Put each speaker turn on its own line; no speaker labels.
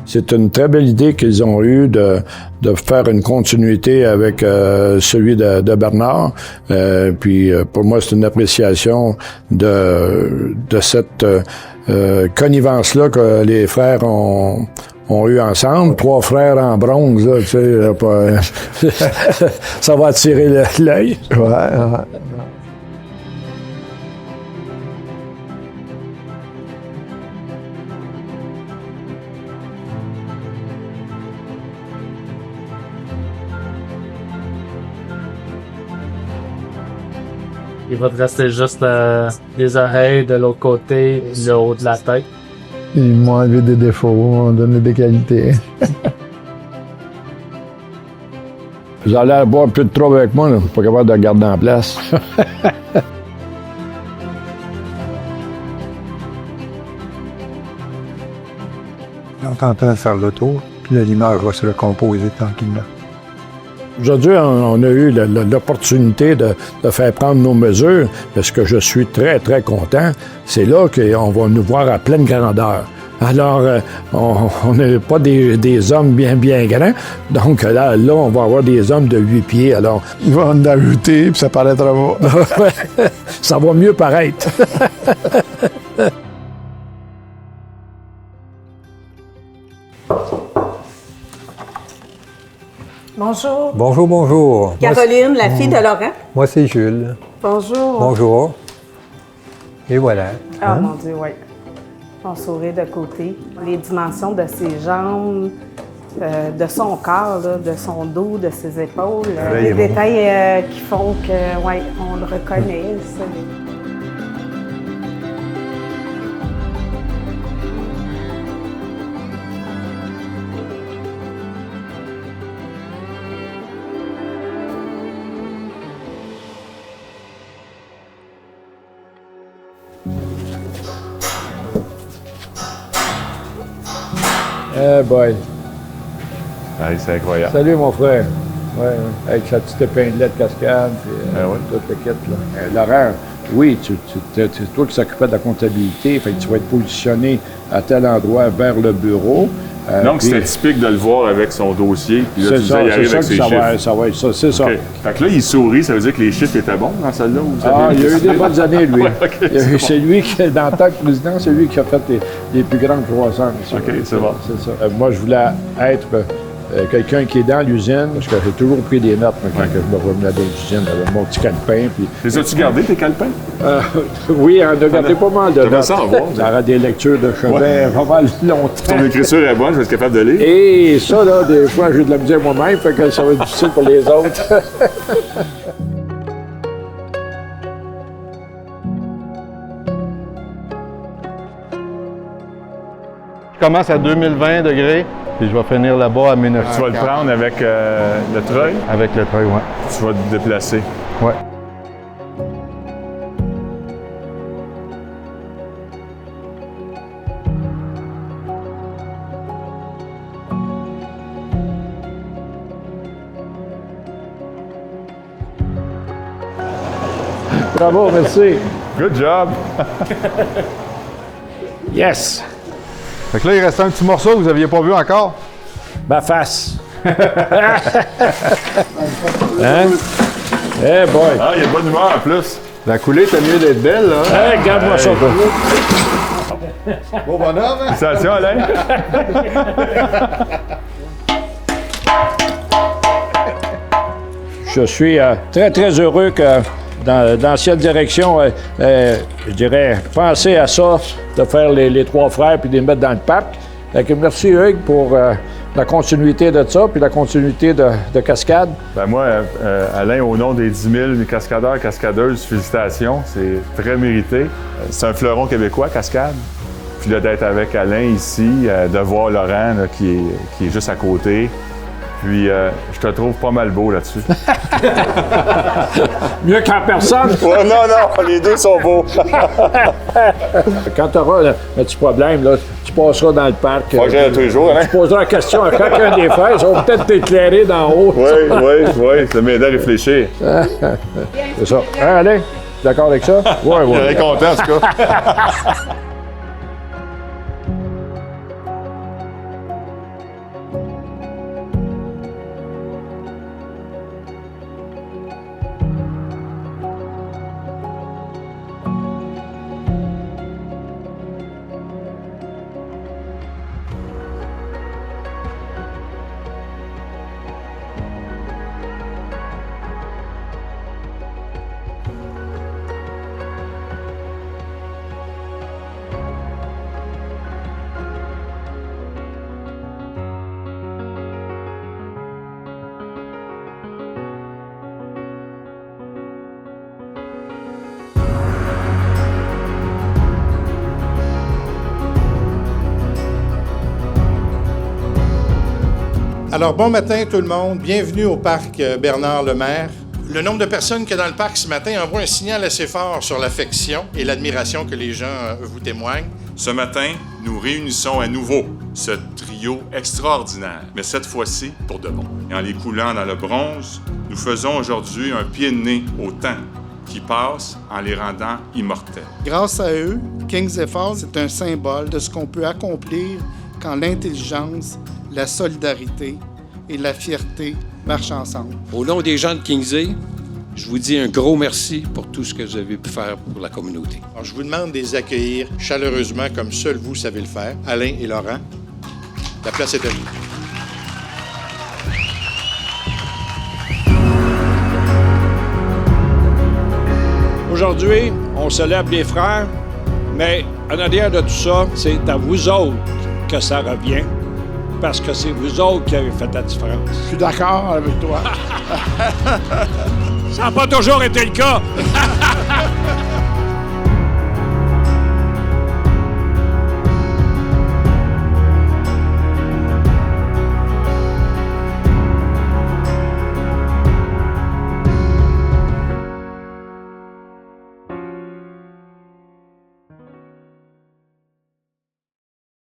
c'est une très belle idée qu'ils ont eue de faire une continuité avec celui de Bernard. Puis pour moi, c'est une appréciation de cette connivence-là que les frères ont eu ensemble. 3 frères en bronze, là, tu sais, ça va attirer l'œil.
Ouais.
Il va te rester juste les oreilles de l'autre côté, le haut de la tête.
Ils m'ont enlevé des défauts, m'ont donné des qualités.
Vous allez avoir plus de trouble avec moi, là. Je suis pas capable de le garder en place.
On est en train de faire le tour, puis l'image va se recomposer tranquillement.
Aujourd'hui, on a eu l'opportunité de faire prendre nos mesures, parce que je suis très, très content. C'est là qu'on va nous voir à pleine grandeur. Alors, on n'est pas des hommes bien grands, donc là, on va avoir des hommes de 8 pieds, alors...
Ils vont en ajouter, puis ça paraîtra pas.
Ça va mieux paraître.
Bonjour.
Bonjour, bonjour.
Caroline, la fille de Laurent.
Moi, c'est Jules.
Bonjour.
Bonjour. Et voilà.
Ah, mon Dieu, oui. Son sourire de côté. Les dimensions de ses jambes, de son corps, là, de son dos, de ses épaules. Les détails qui font que, oui, on le reconnaît. Ça.
Eh boy.
Hey, c'est incroyable.
Salut, mon frère. Ouais, avec sa petite épinglette cascade, puis toute le kit, là. Laurent, oui, c'est toi qui s'occupais de la comptabilité, fait que tu vas être positionné à tel endroit vers le bureau.
Donc, c'était typique de le voir avec son dossier, puis là, tu disais, il arrive avec ses chiffres.
Ça va être ça, c'est ça.
Fait que là, il sourit, ça veut dire que les chiffres étaient bons dans celle-là?
Il a eu des bonnes années, lui.
Ouais,
c'est lui qui, dans le temps que président, c'est lui qui a fait les plus grandes croissances.
OK, c'est bon.
C'est ça. Moi, je voulais être quelqu'un qui est dans l'usine, parce que j'ai toujours pris des notes quand je me revenais de l'usine avec mon petit calepin. Puis...
Les as-tu gardé, tes calepins?
Oui, on a gardé pas mal de notes.
Ça en voir.
Ça aura des lectures de chevet pas mal longtemps.
Ton écriture est bonne, je vais être capable de lire.
Et ça, là, des fois, j'ai de la misère moi-même, fait que ça va être difficile pour les autres.
Je commence à 2020 degrés, puis je vais finir là-bas à 1900.
Tu vas le prendre avec le treuil?
Avec le treuil, oui.
Tu vas te déplacer.
Oui.
Bravo, merci.
Good job!
Yes!
Fait que là, il reste un petit morceau que vous n'aviez pas vu encore.
Ma face. Hein? Eh boy!
Ah, il y a de bonne humeur en plus.
La coulée, t'as mieux d'être belle, là.
Hey, regarde-moi ça, toi.
Beau bonhomme, hein?
Félicitations, Alain.
Je suis très, très heureux que dans l'ancienne direction, je dirais, penser à ça, de faire les 3 frères puis de les mettre dans le parc. Fait que merci, Hugues, pour la continuité de ça, puis la continuité de Cascade.
Ben moi, Alain, au nom des 10 000 cascadeurs, cascadeuses, félicitations. C'est très mérité. C'est un fleuron québécois, Cascade. Puis là, d'être avec Alain ici, de voir Laurent là, qui est juste à côté. Puis je te trouve pas mal beau là-dessus.
Mieux qu'en personne!
Ouais, non, les deux sont beaux.
Quand tu auras un petit problème, là, tu passeras dans le parc.
Moi, j'ai tous les jours, hein?
Tu poseras la question à chacun des frères, ça va peut-être t'éclairer d'en haut.
Oui, ça m'aide à réfléchir.
C'est ça. Hein, Alain? D'accord avec ça? Oui.
Je suis content, en tout cas.
Alors, bon matin tout le monde. Bienvenue au parc Bernard-Lemaire. Le nombre de personnes qu'il y a dans le parc ce matin envoie un signal assez fort sur l'affection et l'admiration que les gens vous témoignent.
Ce matin, nous réunissons à nouveau ce trio extraordinaire, mais cette fois-ci pour de bon. Et en les coulant dans le bronze, nous faisons aujourd'hui un pied de nez au temps qui passe en les rendant immortels.
Grâce à eux, Kings Effort, c'est un symbole de ce qu'on peut accomplir quand l'intelligence, la solidarité et la fierté marchent ensemble.
Au nom des gens de Kingsey, je vous dis un gros merci pour tout ce que vous avez pu faire pour la communauté.
Alors, je vous demande de les accueillir chaleureusement comme seul vous savez le faire, Alain et Laurent. La place est à vous.
Aujourd'hui, on célèbre les frères, mais en arrière de tout ça, c'est à vous autres que ça revient, parce que c'est vous autres qui avez fait la différence.
Je suis d'accord avec toi.
Ça n'a pas toujours été le cas.